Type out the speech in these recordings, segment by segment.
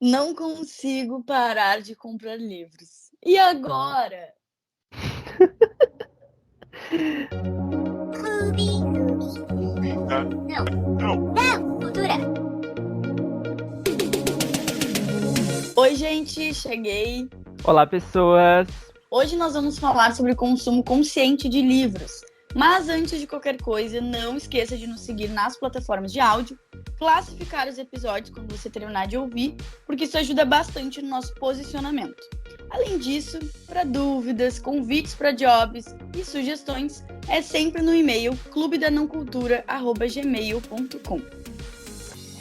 Não consigo parar de comprar livros. E agora? Não, cultura. Oi, gente, cheguei. Olá, pessoas! Hoje nós vamos falar sobre o consumo consciente de livros. Mas antes de qualquer coisa, não esqueça de nos seguir nas plataformas de áudio, classificar os episódios quando você terminar de ouvir, porque isso ajuda bastante no nosso posicionamento. Além disso, para dúvidas, convites para jobs e sugestões, é sempre no e-mail clubedanãocultura@gmail.com.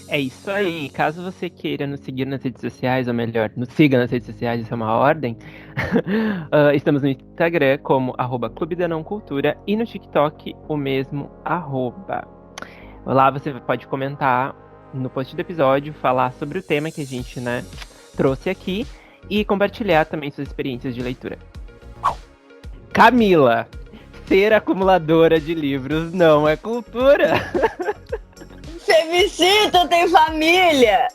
É isso aí. Caso você queira nos seguir nas redes sociais, ou melhor, nos siga nas redes sociais, isso é uma ordem. Estamos no Instagram como @Clube da Não Cultura e no TikTok o mesmo @. Lá você pode comentar no post do episódio, falar sobre o tema que a gente, trouxe aqui e compartilhar também suas experiências de leitura. Camila, ser acumuladora de livros não é cultura. Femicida tem família!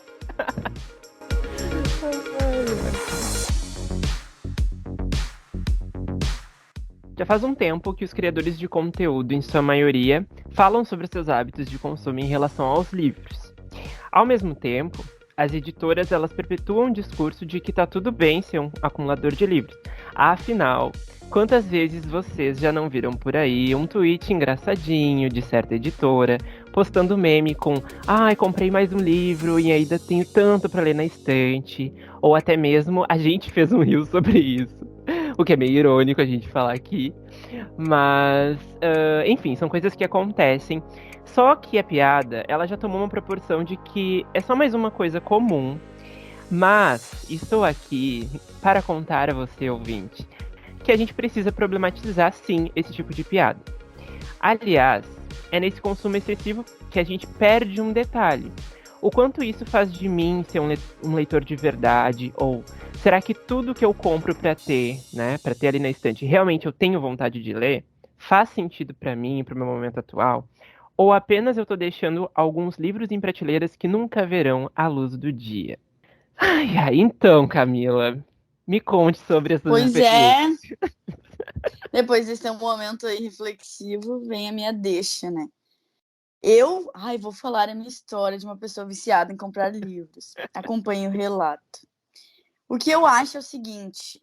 Já faz um tempo que os criadores de conteúdo, em sua maioria, falam sobre seus hábitos de consumo em relação aos livros. Ao mesmo tempo, as editoras elas perpetuam o discurso de que tá tudo bem ser um acumulador de livros. Afinal, quantas vezes vocês já não viram por aí um tweet engraçadinho de certa editora, postando meme com "Ai, comprei mais um livro e ainda tenho tanto para ler na estante", ou até mesmo a gente fez um reel sobre isso. O que é meio irônico a gente falar aqui. Mas, enfim, são coisas que acontecem. Só que a piada, ela já tomou uma proporção de que é só mais uma coisa comum. Mas estou aqui para contar a você, ouvinte, que a gente precisa problematizar, sim, esse tipo de piada. Aliás, é nesse consumo excessivo que a gente perde um detalhe. O quanto isso faz de mim ser um leitor de verdade? Ou será que tudo que eu compro para ter, para ter ali na estante, realmente eu tenho vontade de ler? Faz sentido para mim, para o meu momento atual? Ou apenas eu tô deixando alguns livros em prateleiras que nunca verão a luz do dia? Ai, ai, então, Camila, me conte sobre essas Pois é, experiências. depois desse momento aí reflexivo, vem a minha deixa, né? Vou falar a minha história de uma pessoa viciada em comprar livros. Acompanhe o relato. O que eu acho é o seguinte,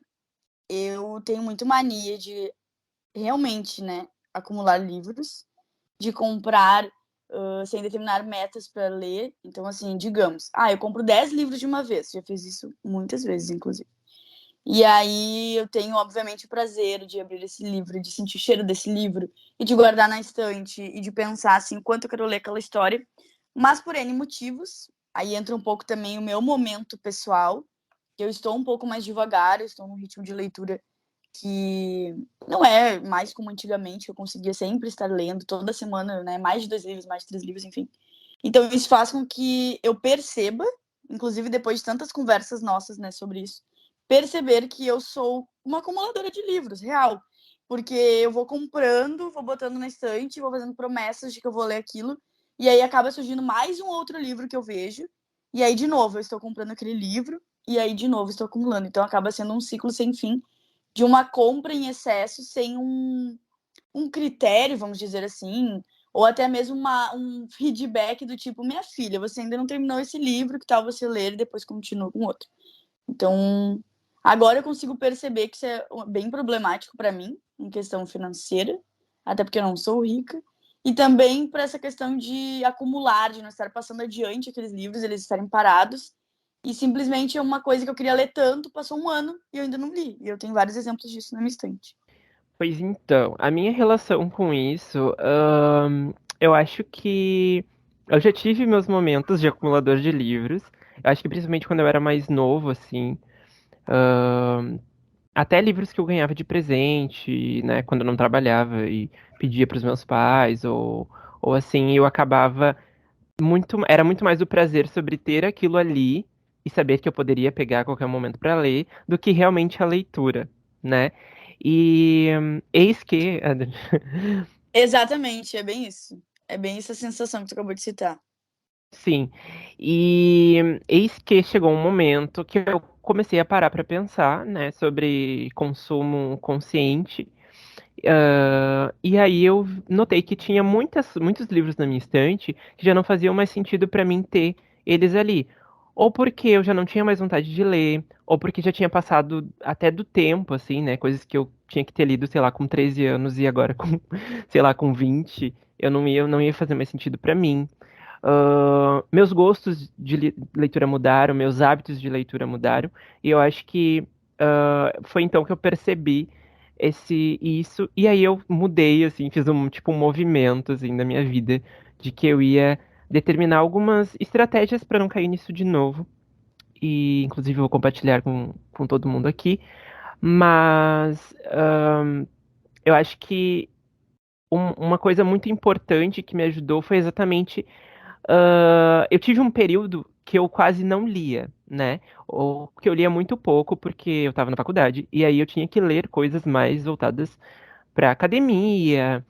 eu tenho muito mania de realmente, né, acumular livros, de comprar sem determinar metas para ler. Então, assim, digamos, eu compro 10 livros de uma vez. Já fiz isso muitas vezes, inclusive. E aí eu tenho, obviamente, o prazer de abrir esse livro, de sentir o cheiro desse livro e de guardar na estante e de pensar assim, quanto eu quero ler aquela história. Mas por N motivos, aí entra um pouco também o meu momento pessoal, que eu estou um pouco mais devagar, eu estou num ritmo de leitura que não é mais como antigamente, eu conseguia sempre estar lendo toda semana, né, mais de 2 livros, mais de 3 livros, enfim. Então isso faz com que eu perceba, inclusive depois de tantas conversas nossas, né, sobre isso, perceber que eu sou uma acumuladora de livros, real. Porque eu vou comprando, vou botando na estante, vou fazendo promessas de que eu vou ler aquilo, e aí acaba surgindo mais um outro livro que eu vejo, e aí de novo eu estou comprando aquele livro, e aí de novo estou acumulando. Então acaba sendo um ciclo sem fim de uma compra em excesso sem um critério, vamos dizer assim, ou até mesmo um feedback do tipo, minha filha, você ainda não terminou esse livro, que tal você ler e depois continua com outro. Então, agora eu consigo perceber que isso é bem problemático para mim, em questão financeira, até porque eu não sou rica, e também para essa questão de acumular, de não estar passando adiante aqueles livros, eles estarem parados, e simplesmente é uma coisa que eu queria ler tanto, passou um ano e eu ainda não li. E eu tenho vários exemplos disso na minha estante. Pois então, a minha relação com isso, eu acho que eu já tive meus momentos de acumulador de livros. Eu acho que principalmente quando eu era mais novo, assim, ahn, até livros que eu ganhava de presente, né, quando eu não trabalhava e pedia para os meus pais, ou assim, eu acabava era muito mais o prazer sobre ter aquilo ali e saber que eu poderia pegar a qualquer momento para ler, do que realmente a leitura, né? E eis que Exatamente, é bem isso. É bem essa sensação que tu acabou de citar. Sim. E eis que chegou um momento que eu comecei a parar para pensar, né, sobre consumo consciente. E aí eu notei que tinha muitos livros na minha estante que já não faziam mais sentido para mim ter eles ali. Ou porque eu já não tinha mais vontade de ler, ou porque já tinha passado até do tempo, assim, né? Coisas que eu tinha que ter lido, sei lá, com 13 anos e agora com, sei lá, com 20, não ia fazer mais sentido para mim. Meus gostos de leitura mudaram, meus hábitos de leitura mudaram, e eu acho que foi então que eu percebi isso, e aí eu mudei, assim, fiz um movimento, assim, na minha vida, de que eu ia determinar algumas estratégias para não cair nisso de novo, e inclusive eu vou compartilhar com todo mundo aqui, mas eu acho que uma coisa muito importante que me ajudou foi exatamente eu tive um período que eu quase não lia, né? Ou que eu lia muito pouco porque eu estava na faculdade e aí eu tinha que ler coisas mais voltadas para academia,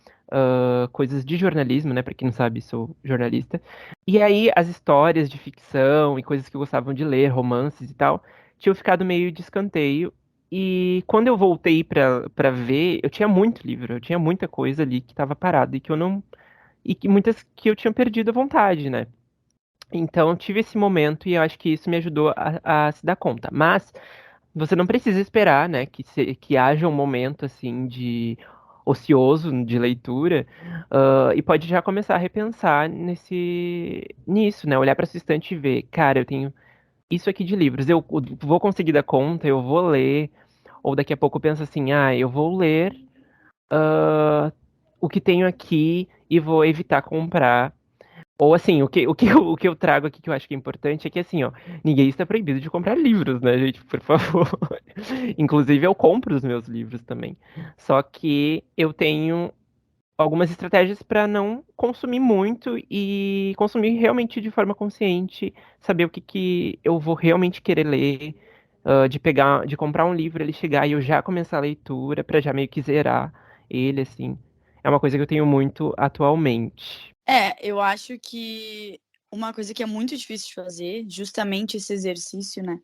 coisas de jornalismo, né? Para quem não sabe, sou jornalista. E aí as histórias de ficção e coisas que eu gostava de ler, romances e tal, tinham ficado meio de escanteio. E quando eu voltei para ver, eu tinha muito livro, eu tinha muita coisa ali que estava parada e que eu não e que muitas que eu tinha perdido a vontade, né? Então, eu tive esse momento e eu acho que isso me ajudou a se dar conta. Mas você não precisa esperar, né, que haja um momento assim de ocioso de leitura, e pode já começar a repensar nisso, né? Olhar para sua estante e ver, cara, eu tenho isso aqui de livros, eu vou conseguir dar conta, eu vou ler, ou daqui a pouco eu penso assim, eu vou ler o que tenho aqui e vou evitar comprar. Ou assim, o que eu trago aqui que eu acho que é importante é que assim, ó, ninguém está proibido de comprar livros, né, gente, por favor. Inclusive eu compro os meus livros também. Só que eu tenho algumas estratégias para não consumir muito e consumir realmente de forma consciente, saber o que que eu vou realmente querer ler, de comprar um livro, ele chegar e eu já começar a leitura para já meio que zerar ele, assim. É uma coisa que eu tenho muito atualmente. Eu acho que uma coisa que é muito difícil de fazer, justamente esse exercício, né?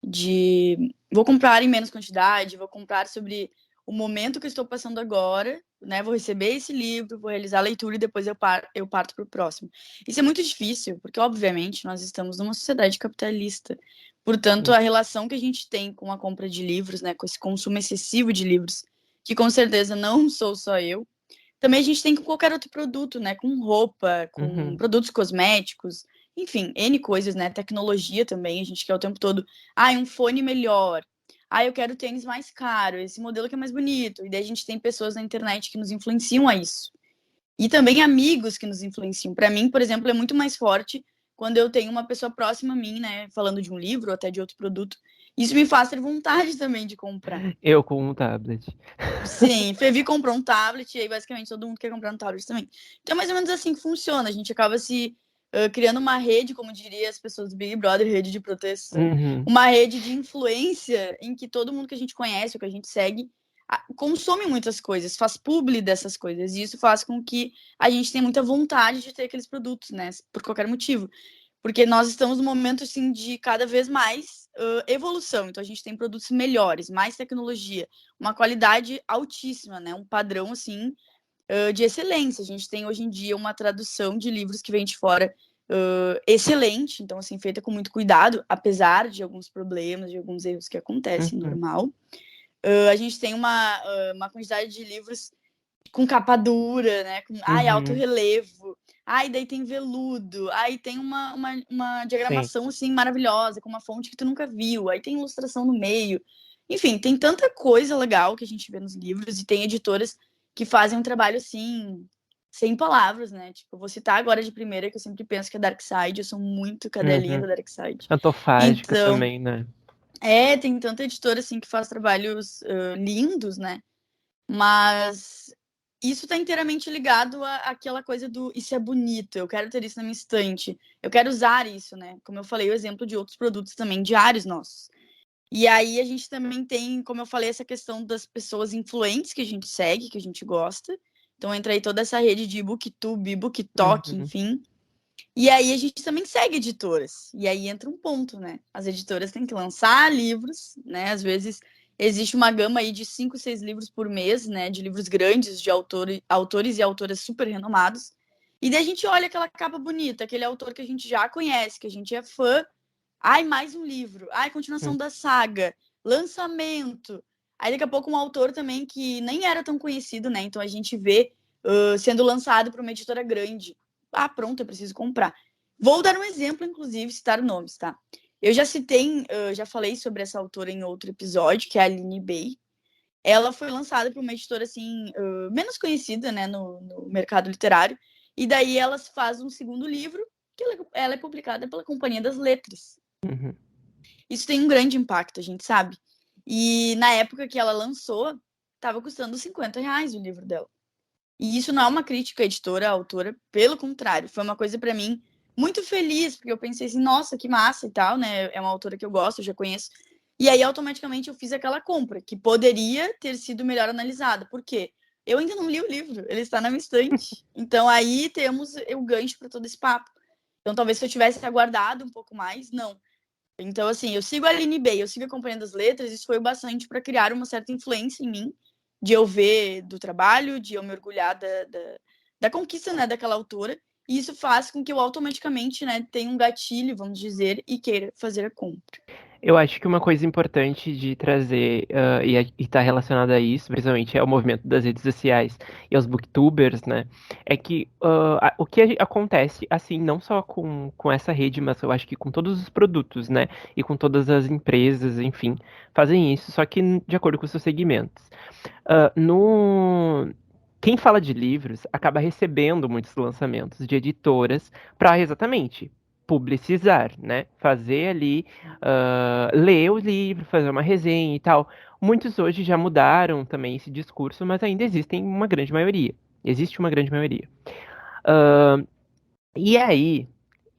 De vou comprar em menos quantidade, vou comprar sobre o momento que eu estou passando agora, né? Vou receber esse livro, vou realizar a leitura e depois eu parto para o próximo. Isso é muito difícil, porque, obviamente, nós estamos numa sociedade capitalista. Portanto, a relação que a gente tem com a compra de livros, né? Com esse consumo excessivo de livros, que com certeza não sou só eu, também a gente tem com qualquer outro produto, né? Com roupa, com Uhum. produtos cosméticos, enfim, N coisas, né? Tecnologia também, a gente quer o tempo todo, um fone melhor. Eu quero tênis mais caro, esse modelo que é mais bonito. E daí a gente tem pessoas na internet que nos influenciam a isso. E também amigos que nos influenciam. Para mim, por exemplo, é muito mais forte quando eu tenho uma pessoa próxima a mim, né, falando de um livro ou até de outro produto. Isso me faz ter vontade também de comprar. Eu com um tablet. Sim, Fevi comprou um tablet e aí basicamente todo mundo quer comprar um tablet também. Então é mais ou menos assim que funciona. A gente acaba se criando uma rede, como diria as pessoas do Big Brother, rede de proteção, Uhum, uma rede de influência em que todo mundo que a gente conhece, ou que a gente segue, consome muitas coisas, faz publi dessas coisas. E isso faz com que a gente tenha muita vontade de ter aqueles produtos, né? Por qualquer motivo. Porque nós estamos num momento assim de cada vez mais evolução. Então a gente tem produtos melhores, mais tecnologia, uma qualidade altíssima, né? Um padrão assim de excelência. A gente tem hoje em dia uma tradução de livros que vem de fora excelente, então assim feita com muito cuidado, apesar de alguns problemas, de alguns erros que acontecem, uhum, normal. A gente tem uma quantidade de livros com capa dura, né? Com alto uhum. relevo. Daí tem veludo. Aí tem uma Sim. diagramação assim maravilhosa, com uma fonte que tu nunca viu. Aí tem ilustração no meio. Enfim, tem tanta coisa legal que a gente vê nos livros e tem editoras que fazem um trabalho assim sem palavras, né? Tipo, eu vou citar agora de primeira que eu sempre penso que é Darkside, eu sou muito cadelinha Uhum. da Darkside. Antofágica Então, também, né? tem tanta editora assim que faz trabalhos lindos, né? Mas isso está inteiramente ligado àquela coisa do isso é bonito, eu quero ter isso na minha estante, eu quero usar isso, né? Como eu falei, o exemplo de outros produtos também diários nossos. E aí a gente também tem, como eu falei, essa questão das pessoas influentes que a gente segue, que a gente gosta. Então entra aí toda essa rede de booktube, booktalk, Uhum. enfim. E aí a gente também segue editoras. E aí entra um ponto, né? As editoras têm que lançar livros, né? Às vezes existe uma gama aí de 5, 6 livros por mês, né? De livros grandes, de autores e autoras super renomados. E daí a gente olha aquela capa bonita, aquele autor que a gente já conhece, que a gente é fã. Ai, mais um livro. Ai, continuação da saga. Lançamento. Aí daqui a pouco um autor também que nem era tão conhecido, né? Então a gente vê sendo lançado por uma editora grande. Ah, pronto, eu preciso comprar. Vou dar um exemplo, inclusive, citar nomes, tá? Eu já citei, já falei sobre essa autora em outro episódio, que é a Aline Bay. Ela foi lançada por uma editora, assim, menos conhecida, né, no mercado literário. E daí ela faz um segundo livro, que ela é publicada pela Companhia das Letras. Uhum. Isso tem um grande impacto, a gente sabe. E na época que ela lançou, estava custando R$ 50 o livro dela. E isso não é uma crítica à editora, à autora, pelo contrário, foi uma coisa para mim muito feliz, porque eu pensei assim, nossa, que massa e tal, né? É uma autora que eu gosto, eu já conheço. E aí, automaticamente, eu fiz aquela compra, que poderia ter sido melhor analisada. Por quê? Eu ainda não li o livro, ele está na minha estante. Então, aí temos o gancho para todo esse papo. Então, talvez se eu tivesse aguardado um pouco mais, não. Então, assim, eu sigo a Aline Bay, eu sigo acompanhando as letras, isso foi o bastante para criar uma certa influência em mim, de eu ver do trabalho, de eu me orgulhar da conquista, né, daquela autora, e isso faz com que eu automaticamente, né, tenha um gatilho, vamos dizer, e queira fazer a compra. Eu acho que uma coisa importante de trazer e está relacionada a isso, principalmente, é o movimento das redes sociais e aos booktubers, né? É que o que acontece, assim, não só com essa rede, mas eu acho que com todos os produtos, né? E com todas as empresas, enfim, fazem isso, só que de acordo com os seus segmentos. Ah, no... Quem fala de livros acaba recebendo muitos lançamentos de editoras para exatamente publicizar, né? Fazer ali, ler o livro, fazer uma resenha e tal. Muitos hoje já mudaram também esse discurso, mas ainda existem uma grande maioria. Existe uma grande maioria. Ah, e aí,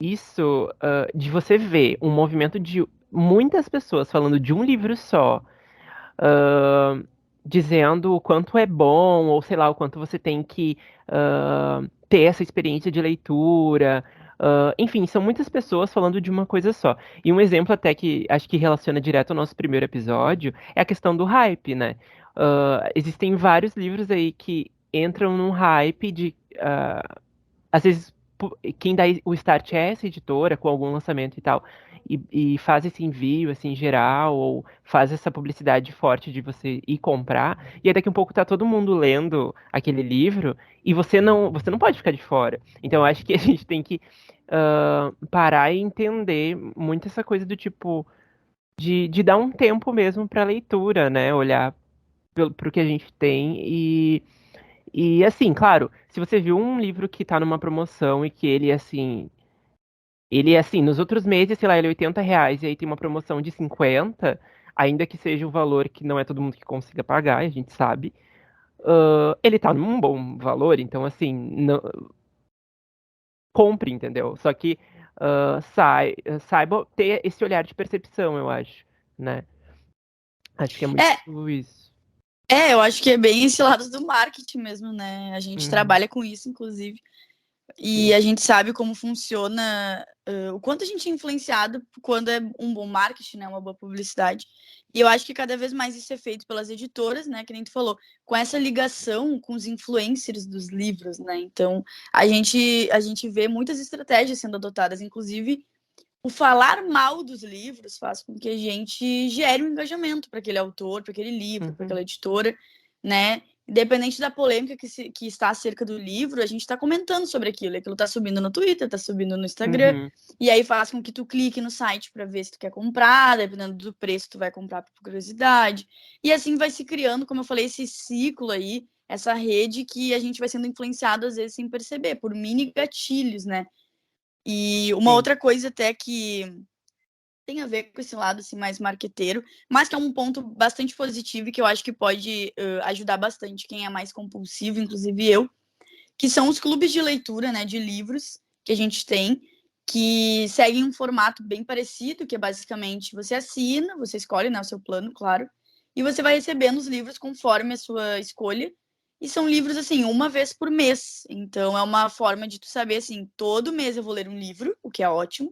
isso de você ver um movimento de muitas pessoas falando de um livro só, ah, dizendo o quanto é bom, ou sei lá, o quanto você tem que ter essa experiência de leitura. Enfim, são muitas pessoas falando de uma coisa só. E um exemplo até que acho que relaciona direto ao nosso primeiro episódio é a questão do hype, né? Existem vários livros aí que entram num hype de. Às vezes, quem dá o start é essa editora, com algum lançamento e tal, e faz esse envio, assim, geral, ou faz essa publicidade forte de você ir comprar, e aí daqui a um pouco tá todo mundo lendo aquele livro, e você não pode ficar de fora. Então, eu acho que a gente tem que parar e entender muito essa coisa do tipo, de dar um tempo mesmo pra leitura, né? Olhar pro que a gente tem e assim, claro, se você viu um livro que tá numa promoção e que ele é assim, nos outros meses, sei lá, ele é R$ 80 e aí tem uma promoção de 50, ainda que seja o valor que não é todo mundo que consiga pagar, a gente sabe, ele tá num bom valor, então assim, compre, entendeu? Só que saiba ter esse olhar de percepção, eu acho, né? Acho que é muito É, isso. eu acho que é bem esse lado do marketing mesmo, né? A gente Uhum, trabalha com isso, inclusive. E sim. a gente sabe como funciona, o quanto a gente é influenciado quando é um bom marketing, né, uma boa publicidade. E eu acho que cada vez mais isso é feito pelas editoras, né, que nem tu falou, com essa ligação com os influencers dos livros, né? Então, a gente vê muitas estratégias sendo adotadas, inclusive o falar mal dos livros faz com que a gente gere um engajamento para aquele autor, para aquele livro, para Uhum, aquela editora, né? Independente da polêmica que está acerca do livro, a gente está comentando sobre aquilo. Aquilo está subindo no Twitter, está subindo no Instagram, uhum, e aí faz com que tu clique no site para ver se tu quer comprar, dependendo do preço, tu vai comprar por curiosidade. E assim vai se criando, como eu falei, esse ciclo aí, essa rede que a gente vai sendo influenciado, às vezes, sem perceber, por mini gatilhos, né? E uma sim. outra coisa até que tem a ver com esse lado assim, mais marqueteiro, mas que é um ponto bastante positivo e que eu acho que pode ajudar bastante quem é mais compulsivo, inclusive eu, que são os clubes de leitura, né, de livros que a gente tem, que seguem um formato bem parecido, que é basicamente você assina, você escolhe, né, o seu plano, claro, e você vai recebendo os livros conforme a sua escolha, E são livros, assim, uma vez por mês. Então, é uma forma de tu saber, assim, todo mês eu vou ler um livro, o que é ótimo.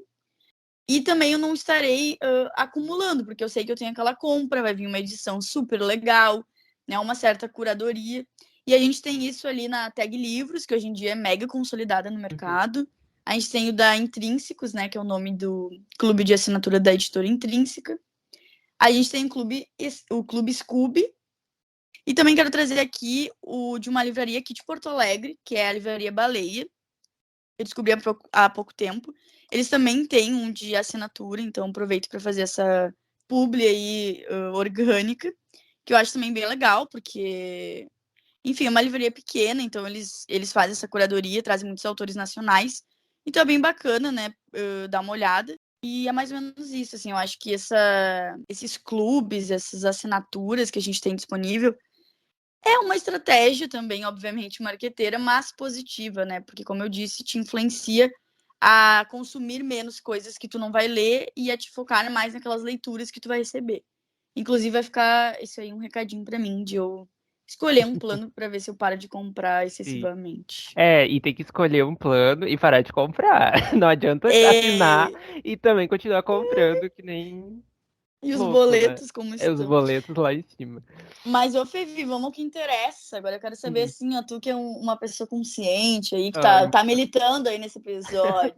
E também eu não estarei acumulando, porque eu sei que eu tenho aquela compra, vai vir uma edição super legal, né? Uma certa curadoria. E a gente tem isso ali na Tag Livros, que hoje em dia é mega consolidada no mercado. A gente tem o da Intrínsecos, né? Que é o nome do clube de assinatura da editora Intrínseca. A gente tem o Clube Scooby. E também quero trazer aqui o de uma livraria aqui de Porto Alegre, que é a Livraria Baleia. Eu descobri há pouco tempo. Eles também têm um de assinatura, então aproveito para fazer essa publi aí orgânica, que eu acho também bem legal, porque, enfim, é uma livraria pequena, então eles fazem essa curadoria, trazem muitos autores nacionais, então é bem bacana, né, dar uma olhada. E é mais ou menos isso, assim, eu acho que esses clubes, essas assinaturas que a gente tem disponível, é uma estratégia também, obviamente, marqueteira, mas positiva, né? Porque, como eu disse, te influencia a consumir menos coisas que tu não vai ler e a te focar mais naquelas leituras que tu vai receber. Inclusive, vai ficar isso aí um recadinho para mim, de eu escolher um plano para ver se eu paro de comprar Sim. excessivamente. E tem que escolher um plano e parar de comprar. Não adianta assinar É... e também continuar comprando que nem E os louco, né? boletos, como É os estão? boletos lá em cima. Mas, ô Fevi, vamos ao que interessa. Agora eu quero saber, Hum. assim, ó, tu que é uma pessoa consciente aí, que Ai, tá militando aí nesse episódio.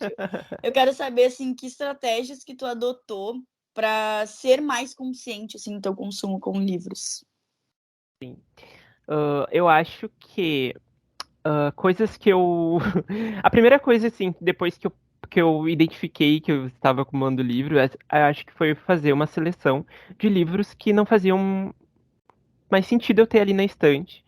Eu quero saber, assim, que estratégias que tu adotou para ser mais consciente, assim, no teu consumo com livros. eu acho que coisas que eu. A primeira coisa, assim, depois que eu identifiquei que eu estava acumulando livro, acho que foi fazer uma seleção de livros que não faziam mais sentido eu ter ali na estante.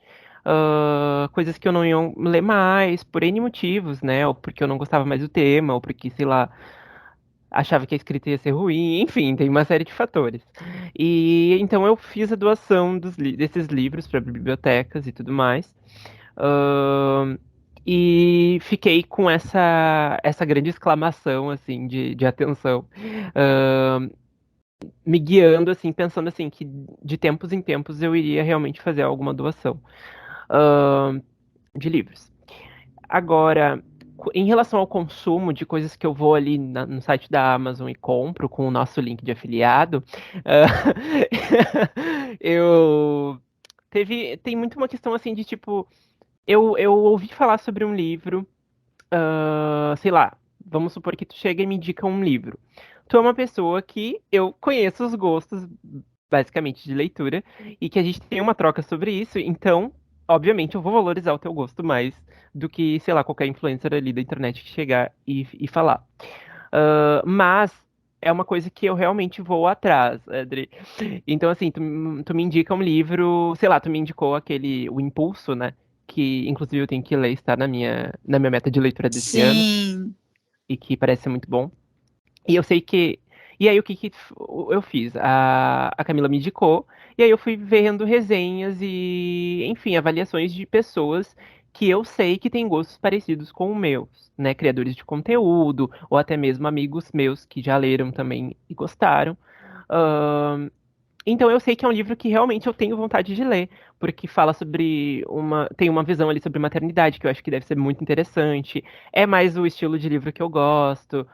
Coisas que eu não ia ler mais, por N motivos, né? Ou porque eu não gostava mais do tema, ou porque, sei lá, achava que a escrita ia ser ruim, enfim, tem uma série de fatores. E então eu fiz a doação desses livros para bibliotecas e tudo mais. Ahn, e fiquei com essa grande exclamação, assim, de atenção. Ahn, Me guiando, assim, pensando, assim, que de tempos em tempos eu iria realmente fazer alguma doação ahn, de livros. Agora, em relação ao consumo de coisas que eu vou ali no site da Amazon e compro com o nosso link de afiliado, eu tem muito uma questão assim de tipo, eu ouvi falar sobre um livro, sei lá, vamos supor que tu chega e me indica um livro. Tu é uma pessoa que eu conheço os gostos, basicamente, de leitura, e que a gente tem uma troca sobre isso, então, obviamente, eu vou valorizar o teu gosto mais do que, sei lá, qualquer influencer ali da internet que chegar e falar. Mas é uma coisa que eu realmente vou atrás, Adri. Então, assim, tu me indica um livro, sei lá, tu me indicou O Impulso, né? Que inclusive eu tenho que ler, está na minha meta de leitura desse ano, Sim. e que parece ser muito bom. E eu sei que. E aí, o que, que eu fiz? A Camila me indicou, e aí eu fui vendo resenhas e, enfim, avaliações de pessoas que eu sei que têm gostos parecidos com os meus, né? Criadores de conteúdo, ou até mesmo amigos meus que já leram também e gostaram. Então eu sei que é um livro que realmente eu tenho vontade de ler, porque fala sobre tem uma visão ali sobre maternidade que eu acho que deve ser muito interessante. É mais o estilo de livro que eu gosto.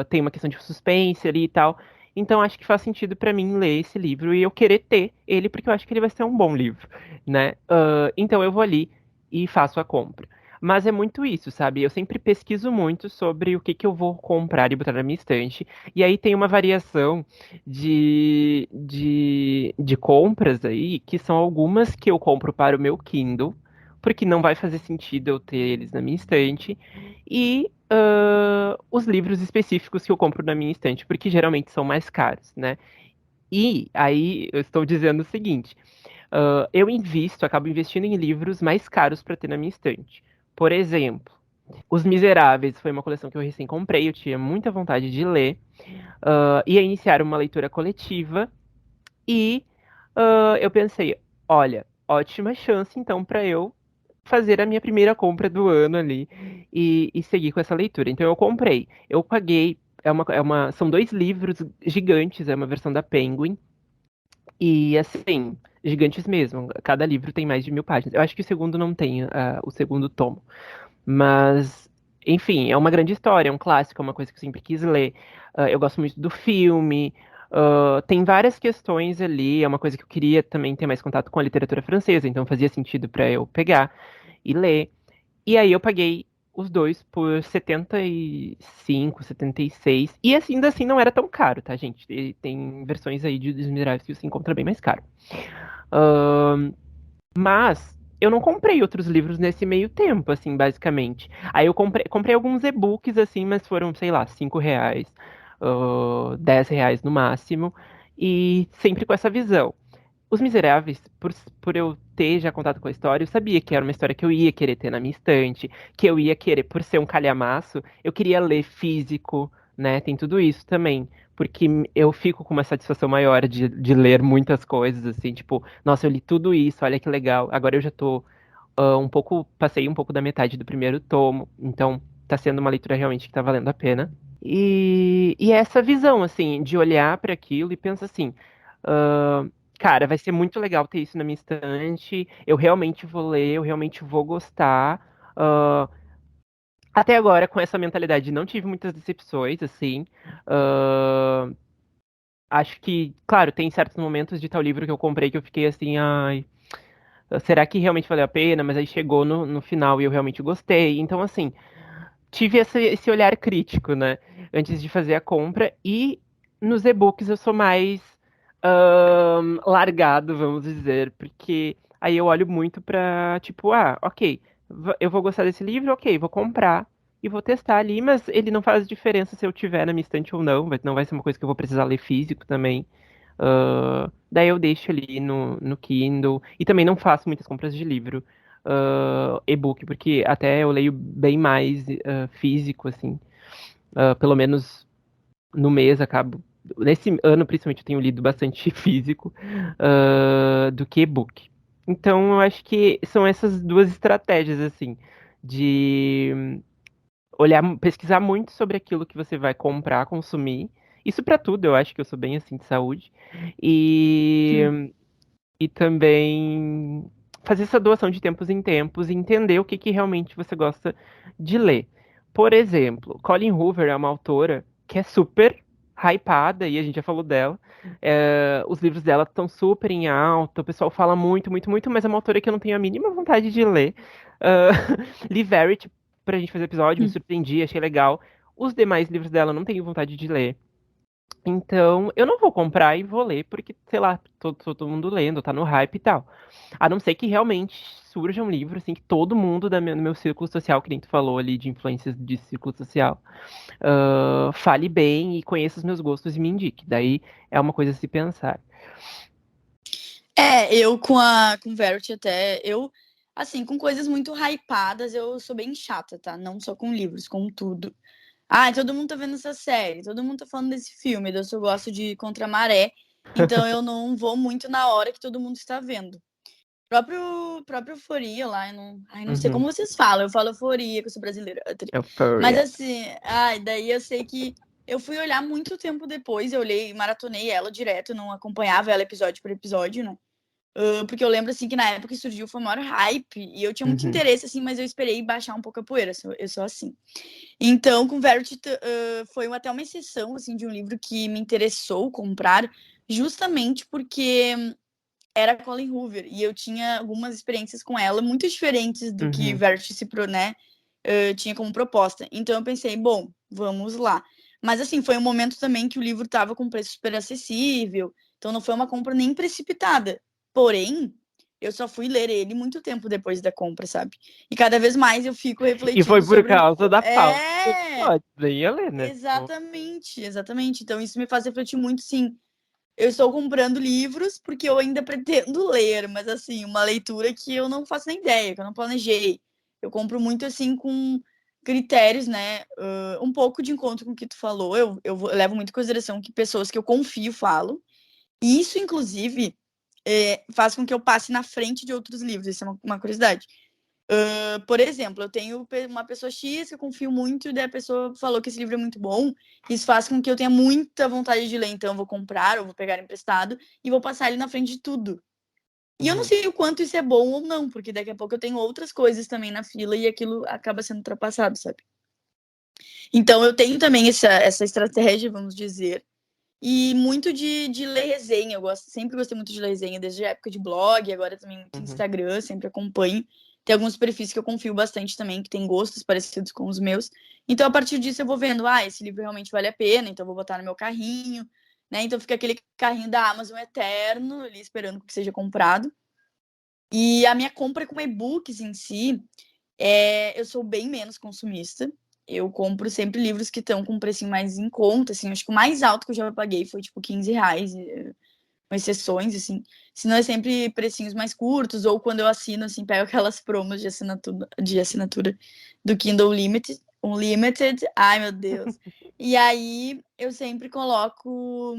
Tem uma questão de suspense ali e tal. Então acho que faz sentido pra mim ler esse livro e eu querer ter ele porque eu acho que ele vai ser um bom livro, né? Então eu vou ali e faço a compra. Mas é muito isso, sabe? Eu sempre pesquiso muito sobre o que que eu vou comprar e botar na minha estante. E aí tem uma variação de compras aí, que são algumas que eu compro para o meu Kindle, porque não vai fazer sentido eu ter eles na minha estante, e os livros específicos que eu compro na minha estante, porque geralmente são mais caros, né? E aí eu estou dizendo o seguinte: eu acabo investindo em livros mais caros para ter na minha estante. Por exemplo, Os Miseráveis foi uma coleção que eu recém comprei, eu tinha muita vontade de ler. Ia iniciar uma leitura coletiva e eu pensei, olha, ótima chance então para eu fazer a minha primeira compra do ano ali e seguir com essa leitura. Então eu comprei, eu paguei, são dois livros gigantes, é uma versão da Penguin e assim, gigantes mesmo. Cada livro tem mais de 1000 páginas. Eu acho que o segundo não tem, o segundo tomo. Mas, enfim, é uma grande história, é um clássico, é uma coisa que eu sempre quis ler. Eu gosto muito do filme. Tem várias questões ali. É uma coisa que eu queria também ter mais contato com a literatura francesa, então fazia sentido para eu pegar e ler. E aí eu paguei os dois por 75, 76. E assim, ainda assim não era tão caro, tá, gente? Tem versões aí de Dos Miseráveis que você encontra bem mais caro. Mas eu não comprei outros livros nesse meio tempo, assim, basicamente. Aí eu comprei alguns e-books, assim, mas foram, sei lá, R$ 5, R$ 10 no máximo. E sempre com essa visão. Os Miseráveis, por eu ter já contato com a história, eu sabia que era uma história que eu ia querer ter na minha estante, que eu ia querer, por ser um calhamaço, eu queria ler físico, né? Tem tudo isso também. Porque eu fico com uma satisfação maior de ler muitas coisas, assim, tipo, nossa, eu li tudo isso, olha que legal. Agora eu já tô passei um pouco da metade do primeiro tomo, então tá sendo uma leitura realmente que tá valendo a pena. E essa visão, assim, de olhar para aquilo e pensar assim, ah, cara, vai ser muito legal ter isso na minha estante, eu realmente vou ler, eu realmente vou gostar. Ah, até agora, com essa mentalidade, não tive muitas decepções, assim. Ah, acho que, claro, tem certos momentos de tal livro que eu comprei que eu fiquei assim, ai, será que realmente valeu a pena? Mas aí chegou no final e eu realmente gostei. Então, assim, tive esse olhar crítico, né? Antes de fazer a compra. E nos e-books eu sou mais largado, vamos dizer, porque aí eu olho muito pra, tipo, ok, eu vou gostar desse livro, ok, vou comprar e vou testar ali, mas ele não faz diferença se eu tiver na minha estante ou não, não vai ser uma coisa que eu vou precisar ler físico também. Daí eu deixo ali no Kindle. E também não faço muitas compras de livro, e-book, porque até eu leio bem mais físico, assim. Pelo menos no mês acabo. Nesse ano, principalmente, eu tenho lido bastante físico do que e-book. Então, eu acho que são essas duas estratégias, assim, de olhar, pesquisar muito sobre aquilo que você vai comprar, consumir. Isso pra tudo, eu acho que eu sou bem assim de saúde. E também fazer essa doação de tempos em tempos e entender o que, que realmente você gosta de ler. Por exemplo, Colleen Hoover é uma autora que é super hypada, e a gente já falou dela. Os livros dela estão super em alta, o pessoal fala muito, muito, muito, mas é uma autora que eu não tenho a mínima vontade de ler. Uh, li Verity pra gente fazer episódio, me surpreendi, achei legal. Os demais livros dela eu não tenho vontade de ler. Então, eu não vou comprar e vou ler, porque, sei lá, todo mundo lendo, tá no hype e tal. A não ser que realmente surja um livro, assim, que todo mundo no meu círculo social, que nem tu falou ali, de influências de círculo social, fale bem e conheça os meus gostos e me indique. Daí é uma coisa a se pensar. Eu com Verity até, assim, com coisas muito hypadas, eu sou bem chata, tá? Não só com livros, com tudo. Todo mundo tá vendo essa série, todo mundo tá falando desse filme, eu só gosto de Contra a Maré, então eu não vou muito na hora que todo mundo está vendo. Próprio Euforia lá, eu não sei como vocês falam, eu falo Euforia, que eu sou brasileira. Mas Euphoria. assim, daí eu sei que eu fui olhar muito tempo depois, eu olhei, maratonei ela direto, não acompanhava ela episódio por episódio, né? Porque eu lembro, assim, que na época que surgiu foi o maior hype, e eu tinha muito interesse, assim, mas eu esperei baixar um pouco a poeira, eu sou assim. Então, com Verity, foi até uma exceção, assim, de um livro que me interessou comprar, justamente porque era Colleen Hoover, e eu tinha algumas experiências com ela muito diferentes do que Verity tinha como proposta. Então eu pensei, bom, vamos lá. Mas assim, foi um momento também que o livro estava com preço super acessível, então não foi uma compra nem precipitada. Porém, eu só fui ler ele muito tempo depois da compra, sabe? E cada vez mais eu fico E foi refletindo por sobre. causa da pauta do episódio. Daí ia ler, né? Exatamente, exatamente. Então isso me faz refletir muito, sim. Eu estou comprando livros porque eu ainda pretendo ler, mas assim, uma leitura que eu não faço nem ideia, que eu não planejei. Eu compro muito assim com critérios, né? Um pouco de encontro com o que tu falou. Eu levo muito em consideração que pessoas que eu confio falam. E isso, inclusive, faz com que eu passe na frente de outros livros. Isso é uma curiosidade. Por exemplo, eu tenho uma pessoa X que eu confio muito, e daí a pessoa falou que esse livro é muito bom. Isso faz com que eu tenha muita vontade de ler, então eu vou comprar ou vou pegar emprestado e vou passar ele na frente de tudo. E eu não sei o quanto isso é bom ou não, porque daqui a pouco eu tenho outras coisas também na fila e aquilo acaba sendo ultrapassado, sabe? Então eu tenho também essa estratégia, vamos dizer. E muito de ler resenha. Sempre gostei muito de ler resenha, desde a época de blog, agora também muito Instagram, sempre acompanho. Tem alguns perfis que eu confio bastante também, que tem gostos parecidos com os meus. Então, a partir disso, eu vou vendo, esse livro realmente vale a pena, então eu vou botar no meu carrinho, né? Então fica aquele carrinho da Amazon eterno, ali esperando que seja comprado. E a minha compra com e-books em si, eu sou bem menos consumista. Eu compro sempre livros que estão com um precinho mais em conta, assim. Acho que o mais alto que eu já paguei foi, tipo, R$ 15, com exceções, assim. Senão é sempre precinhos mais curtos, ou quando eu assino, assim, pego aquelas promos de assinatura do Kindle Unlimited. Ai, meu Deus. E aí, eu sempre coloco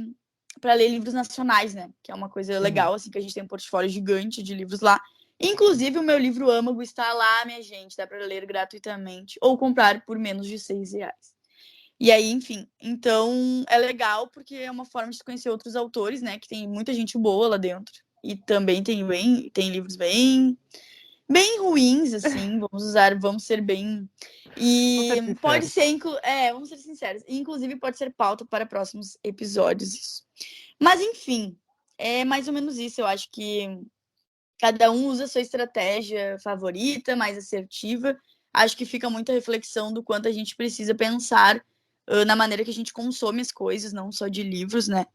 para ler livros nacionais, né? Que é uma coisa legal, assim, que a gente tem um portfólio gigante de livros lá. Inclusive, o meu livro Âmago está lá, minha gente. Dá para ler gratuitamente ou comprar por menos de R$ 6. E aí, enfim, então é legal porque é uma forma de conhecer outros autores, né? Que tem muita gente boa lá dentro. E também tem livros bem ruins, assim, vamos ser bem. E pode ser, vamos ser sinceros. Inclusive, pode ser pauta para próximos episódios isso. Mas, enfim, é mais ou menos isso. Eu acho que cada um usa a sua estratégia favorita, mais assertiva. Acho que fica muita reflexão do quanto a gente precisa pensar na maneira que a gente consome as coisas, não só de livros, né?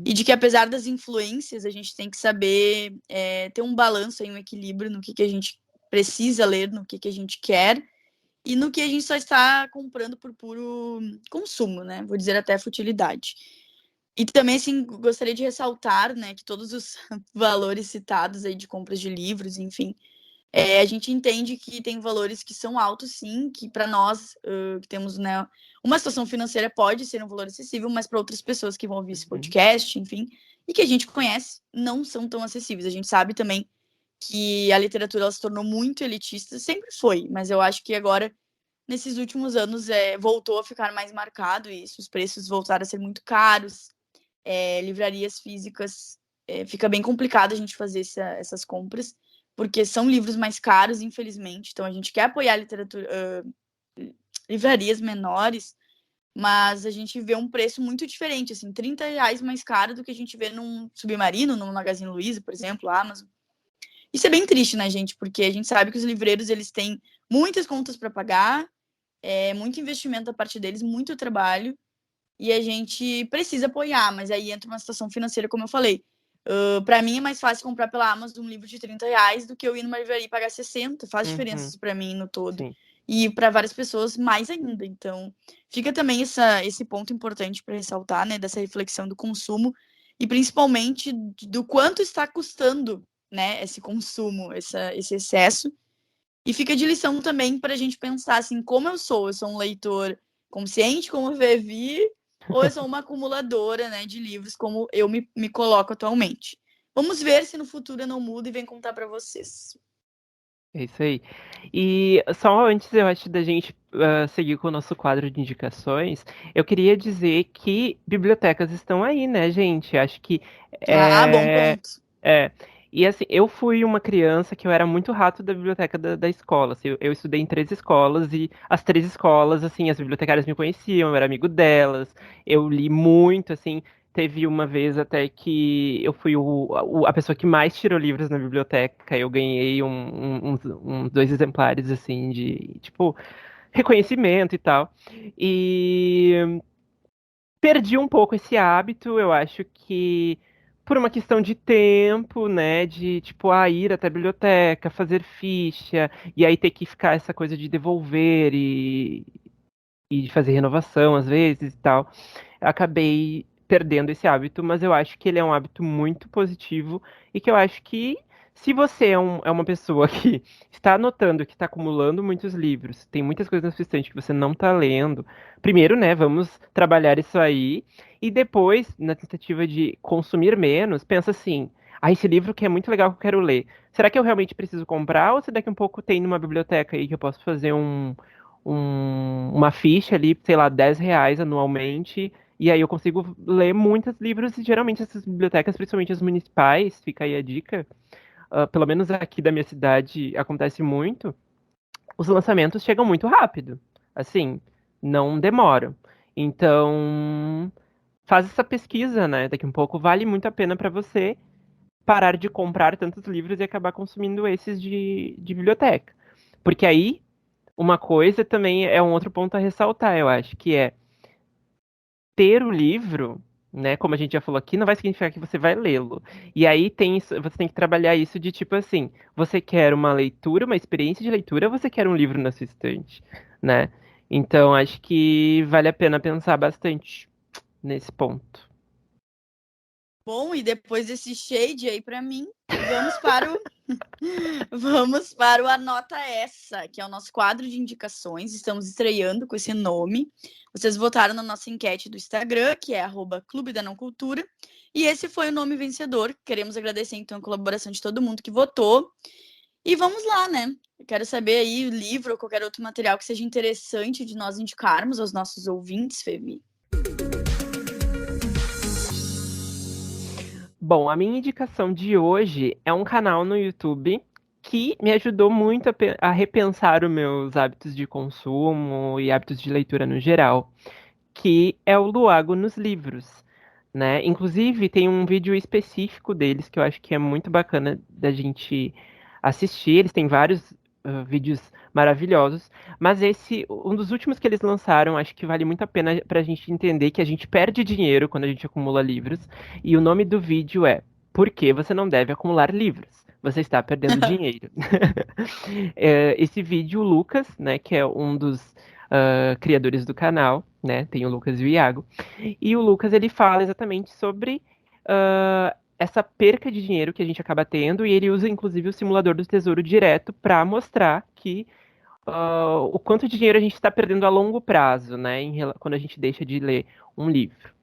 E de que, apesar das influências, a gente tem que saber ter um balanço, um equilíbrio no que a gente precisa ler, no que a gente quer e no que a gente só está comprando por puro consumo, né? Vou dizer até futilidade. E também, assim, gostaria de ressaltar, né, que todos os valores citados aí de compras de livros, enfim, a gente entende que tem valores que são altos, sim, que para nós que temos, né, uma situação financeira pode ser um valor acessível, mas para outras pessoas que vão ouvir esse podcast, enfim, e que a gente conhece, não são tão acessíveis. A gente sabe também que a literatura ela se tornou muito elitista, sempre foi, mas eu acho que agora, nesses últimos anos, voltou a ficar mais marcado isso, os preços voltaram a ser muito caros, livrarias físicas, fica bem complicado a gente fazer essas compras, porque são livros mais caros, infelizmente. Então, a gente quer apoiar livrarias menores, mas a gente vê um preço muito diferente, assim, R$ 30 mais caro do que a gente vê num Submarino, num Magazine Luiza, por exemplo, Amazon. Isso é bem triste, né, gente? Porque a gente sabe que os livreiros, eles têm muitas contas para pagar, muito investimento da parte deles, muito trabalho, e a gente precisa apoiar, mas aí entra uma situação financeira, como eu falei. Para mim é mais fácil comprar pela Amazon um livro de R$ 30 do que eu ir numa livraria e pagar 60. Faz diferença isso para mim no todo. Sim. E para várias pessoas mais ainda. Então, fica também esse ponto importante para ressaltar, né, dessa reflexão do consumo e principalmente do quanto está custando, né, esse consumo, esse excesso. E fica de lição também para a gente pensar assim, como eu sou um leitor consciente, como eu Vivi, ou eu sou uma acumuladora, né, de livros, como eu me coloco atualmente. Vamos ver se no futuro eu não mudo e venho contar para vocês. É isso aí. E só antes, eu acho, da gente seguir com o nosso quadro de indicações, eu queria dizer que bibliotecas estão aí, né, gente? Acho que Bom ponto. E assim, eu fui uma criança que eu era muito rato da biblioteca da escola. Assim, eu estudei em 3 escolas e as 3 escolas, assim, as bibliotecárias me conheciam, eu era amigo delas, eu li muito, assim. Teve uma vez até que eu fui a pessoa que mais tirou livros na biblioteca. Eu ganhei uns 2 exemplares, assim, de, tipo, reconhecimento e tal. E perdi um pouco esse hábito, eu acho que por uma questão de tempo, né, de tipo, ir até a biblioteca, fazer ficha, e aí ter que ficar essa coisa de devolver e de fazer renovação às vezes e tal. Acabei perdendo esse hábito, mas eu acho que ele é um hábito muito positivo e que eu acho que se você é uma pessoa que está anotando que está acumulando muitos livros, tem muitas coisas na sua estante que você não está lendo, primeiro, né, vamos trabalhar isso aí e depois, na tentativa de consumir menos, pensa assim: esse livro que é muito legal que eu quero ler. Será que eu realmente preciso comprar ou se daqui a um pouco tem numa biblioteca aí que eu posso fazer uma ficha ali, sei lá, R$ 10 anualmente, e aí eu consigo ler muitos livros, e geralmente essas bibliotecas, principalmente as municipais, fica aí a dica, pelo menos aqui da minha cidade acontece muito, os lançamentos chegam muito rápido. Assim, não demoram. Então, faz essa pesquisa, né? Daqui um pouco vale muito a pena para você parar de comprar tantos livros e acabar consumindo esses de biblioteca. Porque aí, uma coisa também é um outro ponto a ressaltar, eu acho, que é ter o livro, né, como a gente já falou aqui, não vai significar que você vai lê-lo. E aí você tem que trabalhar isso de tipo assim, você quer uma leitura, uma experiência de leitura, ou você quer um livro na sua estante, né? Então acho que vale a pena pensar bastante nesse ponto. Bom, e depois desse shade aí para mim, vamos para o vamos para o Anota Essa, que é o nosso quadro de indicações. Estamos estreando com esse nome. Vocês votaram na nossa enquete do Instagram, que é @Clube da Não Cultura, e esse foi o nome vencedor. Queremos agradecer então a colaboração de todo mundo que votou. E vamos lá, né? Eu quero saber aí o livro ou qualquer outro material que seja interessante de nós indicarmos aos nossos ouvintes, Femi. Bom, a minha indicação de hoje é um canal no YouTube que me ajudou muito a repensar os meus hábitos de consumo e hábitos de leitura no geral, que é o Luago nos Livros, né? Inclusive, tem um vídeo específico deles que eu acho que é muito bacana da gente assistir. Eles têm vários vídeos maravilhosos, mas esse, um dos últimos que eles lançaram, acho que vale muito a pena para a gente entender que a gente perde dinheiro quando a gente acumula livros, e o nome do vídeo é Por que você não deve acumular livros? Você está perdendo dinheiro. Esse vídeo, o Lucas, né, que é um dos criadores do canal, né, tem o Lucas e o Iago, e o Lucas ele fala exatamente sobre essa perca de dinheiro que a gente acaba tendo, e ele usa inclusive o simulador do tesouro direto para mostrar que o quanto de dinheiro a gente está perdendo a longo prazo, né, quando a gente deixa de ler um livro.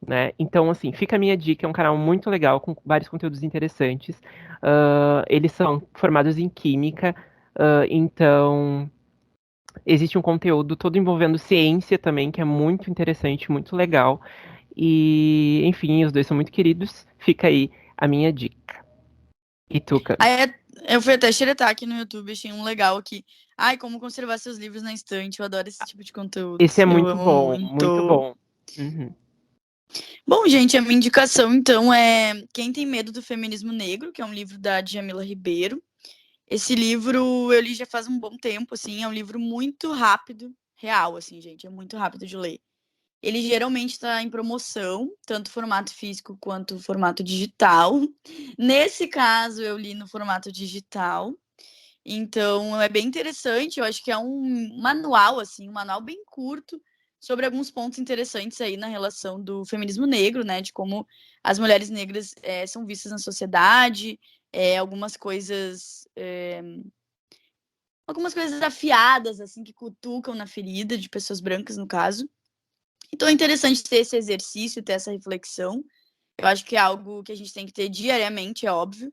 Né? Então, assim, fica a minha dica, é um canal muito legal, com vários conteúdos interessantes. Eles são formados em química, então existe um conteúdo todo envolvendo ciência também, que é muito interessante, muito legal. E, enfim, os dois são muito queridos. Fica aí a minha dica. E tu, Cami? Eu fui até xeretar aqui no YouTube, achei um legal aqui. Ai, como conservar seus livros na estante. Eu adoro esse tipo de conteúdo. Esse é Eu muito amo bom, muito muito. bom. Uhum. Bom, gente, a minha indicação, então, é Quem Tem Medo do Feminismo Negro, que é um livro da Djamila Ribeiro. Esse livro eu li já faz um bom tempo, assim, é um livro muito rápido, real, assim, gente, é muito rápido de ler. Ele geralmente está em promoção, tanto formato físico quanto formato digital. Nesse caso, eu li no formato digital. Então, é bem interessante. Eu acho que é um manual, assim, um manual bem curto sobre alguns pontos interessantes aí na relação do feminismo negro, né? De como as mulheres negras são vistas na sociedade, algumas coisas. Algumas coisas afiadas, assim, que cutucam na ferida de pessoas brancas, no caso. Então é interessante ter esse exercício, ter essa reflexão. Eu acho que é algo que a gente tem que ter diariamente, é óbvio.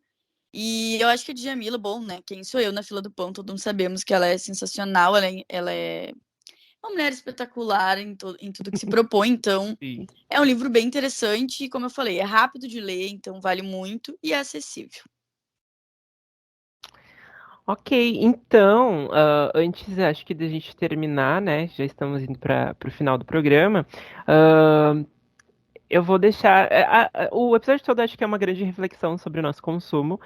E eu acho que a Djamila, bom, né? Quem sou eu na fila do pão? Todo mundo sabemos que ela é sensacional, ela é uma mulher espetacular em tudo que se propõe. Então, Sim. é um livro bem interessante e, como eu falei, é rápido de ler, então vale muito e é acessível. Ok, então, antes acho que da gente terminar, né? Já estamos indo para o final do programa. ah, eu vou deixar. O episódio todo acho que é uma grande reflexão sobre o nosso consumo.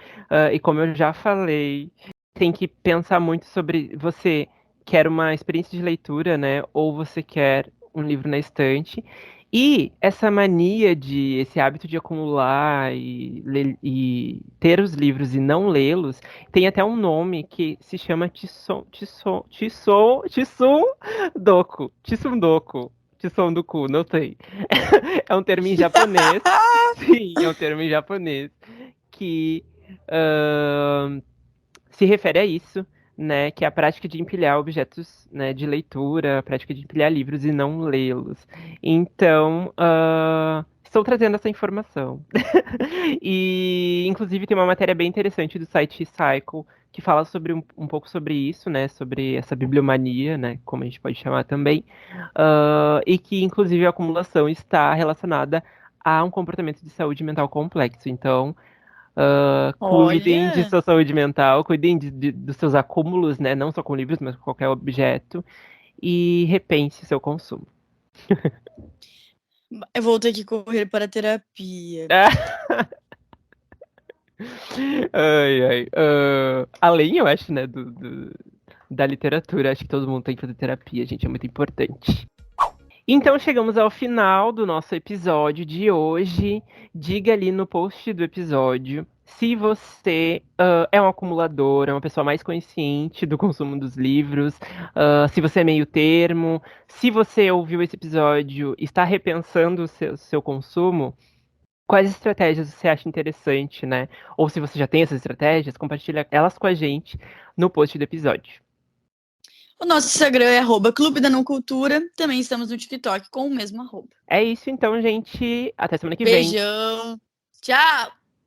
E como eu já falei, tem que pensar muito sobre você quer uma experiência de leitura, né? Ou você quer um livro na estante. E essa mania esse hábito de acumular e ter os livros e não lê-los, tem até um nome que se chama Doku. Tsundoku. Tsundoku, não sei. É um termo em japonês. Sim, é um termo em japonês que se refere a isso, né? Que é a prática de empilhar objetos, né, de leitura, a prática de empilhar livros e não lê-los. Então, estou trazendo essa informação. E, inclusive, tem uma matéria bem interessante do site Cycle que fala sobre um pouco sobre isso, né? Sobre essa bibliomania, né? Como a gente pode chamar também. E que, inclusive, a acumulação está relacionada a um comportamento de saúde mental complexo. Então, Cuidem de Olha, sua saúde mental, cuidem dos seus acúmulos, né? Não só com livros, mas com qualquer objeto. E repense seu consumo. eu vou ter que correr para a terapia. Ai, ai. Além, eu acho, né, da literatura, acho que todo mundo tem que fazer terapia, gente, é muito importante. Então chegamos ao final do nosso episódio de hoje. Diga ali no post do episódio se você é um acumulador, é uma pessoa mais consciente do consumo dos livros, se você é meio termo, se você ouviu esse episódio e está repensando o seu consumo, quais estratégias você acha interessante, né? Ou se você já tem essas estratégias, compartilha elas com a gente no post do episódio. O nosso Instagram é @Clube da Não Cultura. Também estamos no TikTok com o mesmo @. É isso então, gente. Até semana que vem. Beijão. Tchau!